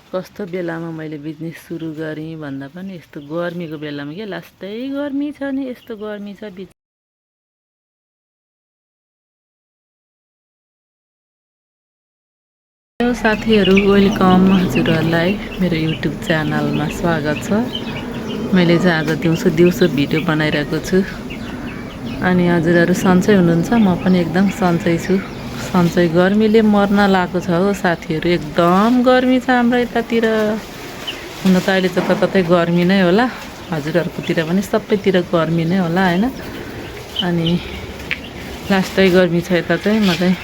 कस्तो बेलामा मैले बिजनेस सुरु गरेँ भन्दा पनि यस्तो गर्मीको बेलामा के लास्टै गर्मी छ नि यस्तो गर्मी छ साथीहरू वेलकम हजुरहरूलाई मेरो युट्युब च्यानलमा स्वागत छ। मैले चाहिँ आज दिउँसो भिडियो बनाइरहेको छु अनि हजुरहरू सन्चै हुनुहुन्छ? म पनि एकदम सन्चै छु। सन्चै गर्मीले मर्न लागेको छ हो साथीहरू, एकदम गर्मी छ हाम्रो यतातिर। हुन त अहिले जताततै गर्मी नै होला, हजुरहरूकोतिर पनि सबैतिर गर्मी नै होला हैन। अनि लास्टै गर्मी छ यता चाहिँ। म चाहिँ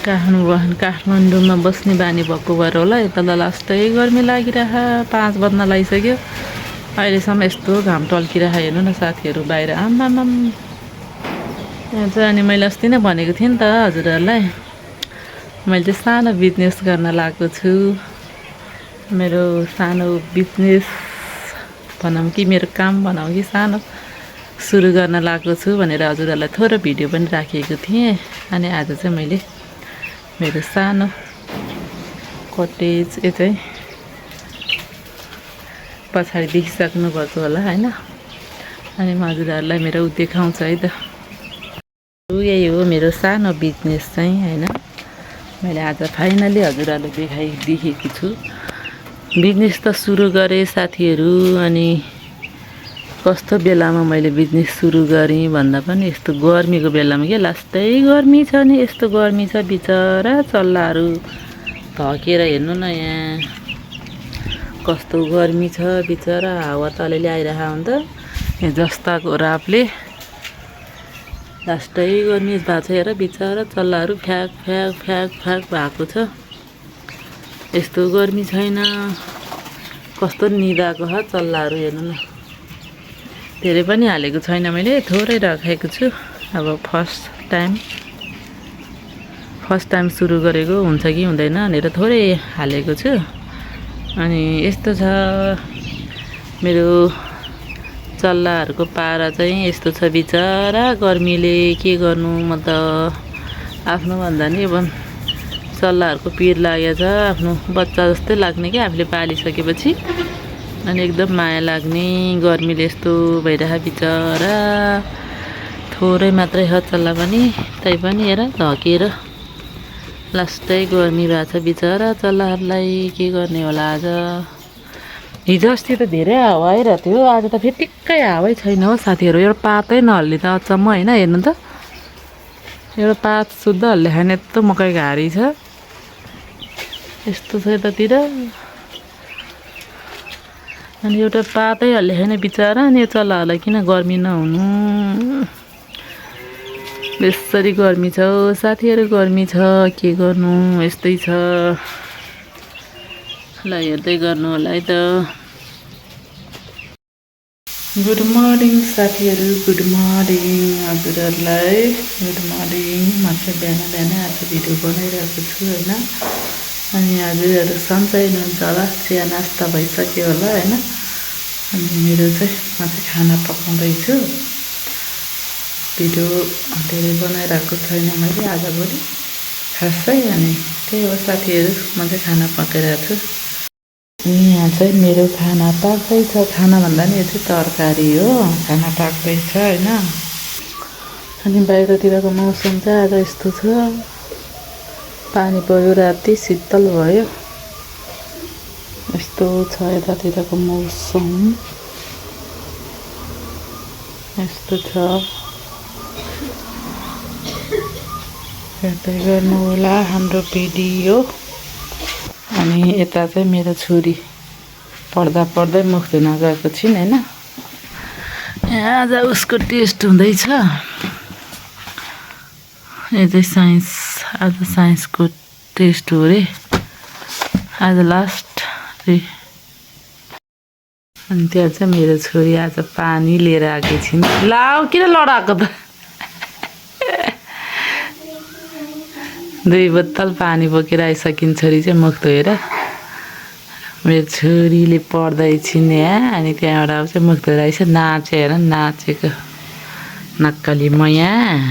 काठमाडौँमा बस्ने बानी भएको भएर होला, यता त लास्टै गर्मी लागिरह। 5 बज्न लागिसक्यो, अहिलेसम्म यस्तो घाम टल्किरह। हेर्नु न साथीहरू बाहिर, आम्माम यहाँ चाहिँ। अनि मैले अस्ति नै भनेको थिएँ नि त हजुरहरूलाई, मैले चाहिँ सानो बिजनेस गर्न लागेको छु। मेरो सानो बिजनेस भनौँ कि मेरो काम भनौँ कि सानो सुरु गर्न लागेको छु भनेर हजुरहरूलाई थोरै भिडियो पनि राखेको थिएँ। अनि आज चाहिँ मैले मेरो सानो कटेज, यो चाहिँ पछाडि देखिसक्नु भएको होला हैन। अनि म हजुरहरूलाई मेरो देखाउँछु है त। यही हो मेरो सानो बिजनेस चाहिँ हैन। मैले आज फाइनली हजुरहरूलाई देखेको छु। बिजनेस त सुरु गरेँ साथीहरू, अनि कस्तो बेलामा मैले बिजनेस सुरु गरेँ भन्दा पनि यस्तो गर्मीको बेलामा के लास्टै गर्मी छ नि यस्तो गर्मी छ। बिचरा चल्लाहरू धकेर हेर्नु न यहाँ कस्तो गर्मी छ। बिचरा हावा त अलिअलि आइरहेको हुन्छ, यहाँ जस्ताको रापले लास्टै गर्मी भएको छ। हेर बिचरा चल्लाहरू फ्याक फ्याक फ्याक फ्याक भएको छ। यस्तो गर्मी छैन, कस्तो निदाएको छ चल्लाहरू। हेर्नु न, धेरै पनि हालेको छैन, मैले थोरै राखेको छु। अब फर्स्ट टाइम सुरु गरेको, हुन्छ कि हुँदैन भनेर थोरै हालेको छु। अनि यस्तो छ मेरो चल्लाहरूको पारा चाहिँ यस्तो छ। बिचरा गर्मीले के गर्नु, म त आफ्नो भन्दा नि अब चल्लाहरूको पिर लागेको छ। आफ्नो बच्चा जस्तै लाग्ने क्या आफूले पालिसकेपछि, अनि एकदम माया लाग्ने। गर्मीले यस्तो भइरह बिचरा, थोरै मात्रै छ चल्ला पनि, तै पनि हेर धकेर लास्टै गर्मी भएको छ। बिचरा चल्लाहरूलाई के गर्ने होला। आज हिजो अस्ति त धेरै हावा आइरहेको थियो, आज त फेरि टिक्कै हावै छैन हो साथीहरू। एउटा पातै नहल्ने त अचम्म होइन। हेर्नु त, एउटा पात शुद्ध हल्ले छैन, यस्तो मकै घारी छ। यस्तो छ यतातिर, अनि एउटा पातै हल्ले छैन बिचरा। अनि यो चल्लाहरूलाई किन गर्मी नहुनु, बेसरी गर्मी छ साथीहरू, गर्मी छ के गर्नु, यस्तै छ। ल हेर्दै गर्नु होला है त। गुड मर्निङ साथीहरू, गुड मर्निङ हजुरहरूलाई, गुड मर्निङ। म चाहिँ बिहान आज भिडियो बनाइरहेको छु होइन। अनि हजुरहरू सन्चै हुनुहुन्छ होला, चिया नास्ता भइसक्यो होला होइन। अनि मेरो चाहिँ म चाहिँ खाना पकाउँदैछु। भिडियो धेरै बनाइरहेको छैन मैले आजभोलि खासै। अनि त्यही हो साथीहरू, म चाहिँ खाना पकाइरहेको छु। यहाँ चाहिँ मेरो खाना पाक्दैछ। खाना भन्दा नि यो चाहिँ तरकारी हो, खाना पाक्दैछ होइन। अनि बाहिरतिरको मौसम चाहिँ आज यस्तो छ, पानी पर्यो राति, शीतल भयो, यस्तो छ यतातिरको मौसम, यस्तो छ। हेर्दै गर्नु होला हाम्रो भिडियो। अनि यता चाहिँ मेरो छोरी पढ्दै मुख धुन गएको छिन् होइन। यहाँ आज उसको टेस्ट हुँदैछ। यो चाहिँ आज साइन्सको टेस्ट हो अरे, आज लास्ट रे। अनि त्यहाँ चाहिँ मेरो छोरी आज पानी लिएर आएकी छिन्। लाऊ किन लडाएको त, 2 बोतल पानी बोकेर आइसकिन् छोरी चाहिँ मुख धोएर। मेरो छोरीले पढ्दैछिन् यहाँ, अनि त्यहाँबाट अब चाहिँ मुख धोएर आइस। नाचे हेर, नाचेको नक्कली म यहाँ।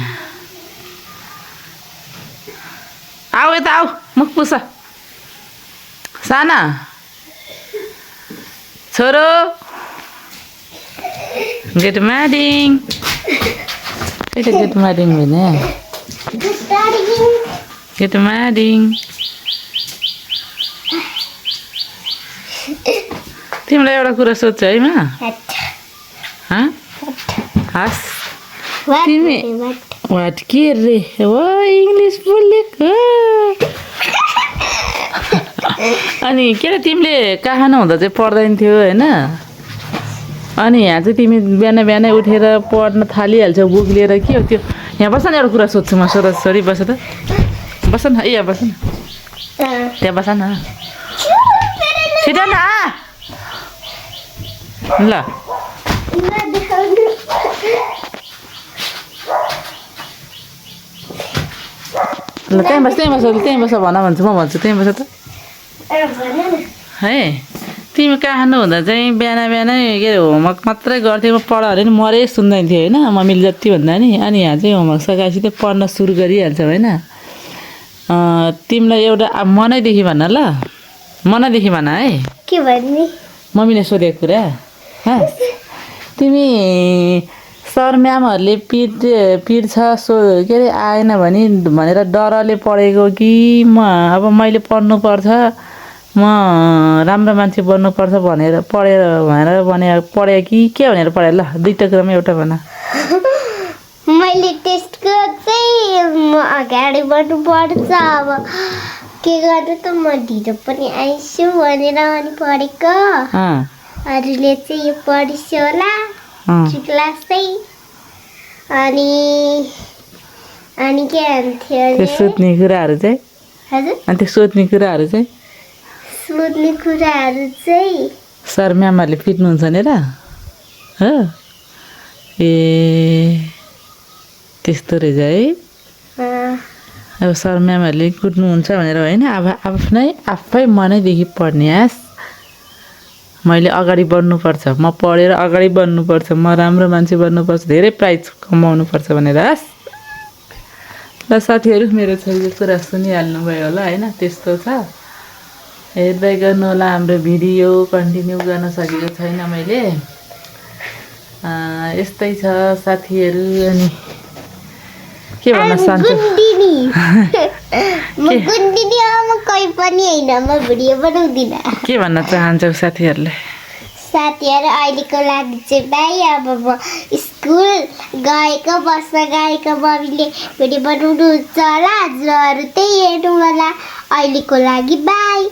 आऊ यता आऊ, मुख पुछ। साना छोरो गुड मर्निङ कहिले गुड मर्निङ भने गुड मर्निङ तिमीलाई एउटा कुरा सोध्छु है मा हस् तिमी वाट के रे हो इङ्ग्लिस बोलेको अनि के अरे तिमीले कहाँ हुँदा चाहिँ पढ्दैन थियो होइन अनि यहाँ चाहिँ तिमी बिहान बिहानै उठेर पढ्न थालिहाल्छौ बुक लिएर के हो त्यो यहाँ बस न एउटा कुरा सोध्छु म छोरी बस त बस न यहाँ बस न त्यहाँ बस न छिटो न ल ल त्यहीँ बस भन भन्छु म भन्छु त्यहीँ बस त है तिमी कहाँ हुँदा चाहिँ बिहान बिहानै के अरे होमवर्क मात्रै गर्थ्यौ म पढ अरे नि मरै सुन्दैन थियो होइन मम्मीले जति भन्दा नि अनि यहाँ चाहिँ होमवर्क सकाएपछि चाहिँ पढ्न सुरु गरिहाल्छौ होइन तिमीलाई एउटा मनैदेखि भन ल मनैदेखि भन है के भन्ने मम्मीले सोधेको कुरा तिमी सर म्यामहरूले पिट्छ के अरे आएन भने भनेर डरले पढेको कि अब मैले पढ्नुपर्छ म राम्रो मान्छे बन्नुपर्छ भनेर पढे कि के भनेर पढे ल दुईवटा कुरामा एउटा भन मैले टेस्टको चाहिँ म अगाडि बढ्नुपर्छ अब के गर्नु त म ढिलो पनि आइसु भनेर अनि पढेको अरूले चाहिँ यो पढिसु होला क्लास चाहिँ अनि के भन्थ्यो त्यो सोध्ने कुराहरू चाहिँ हजुर अनि त्यो सोध्ने कुराहरू चाहिँ सर म्यामहरूले पिट्नुहुन्छ नि र हो ए त्यस्तो रहेछ है अब सर म्यामहरूले कुट्नुहुन्छ भनेर होइन अब आफै मनैदेखि पढ्ने मैले अगाडि बढ्नुपर्छ म पढेर अगाडि बढ्नुपर्छ म राम्रो मान्छे बन्नुपर्छ धेरै प्राइज कमाउनुपर्छ भनेर ल साथीहरू मेरो छोरीको कुरा सुनिहाल्नुभयो होला होइन त्यस्तो छ हेर्दै गर्नु होला हाम्रो भिडियो कन्टिन्यू गर्न सकेको छैन मैले यस्तै छ साथीहरू अनि के भन्न चाहन्छु के भन्न चाहन्छौ साथीहरू अहिलेको लागि चाहिँ भाइ अब म स्कुल गएको बस्न गएको मम्मीले भिडियो बनाउनुहुन्छ होला हजुरहरू त्यही हेर्नु होला अहिलेको लागि बाई।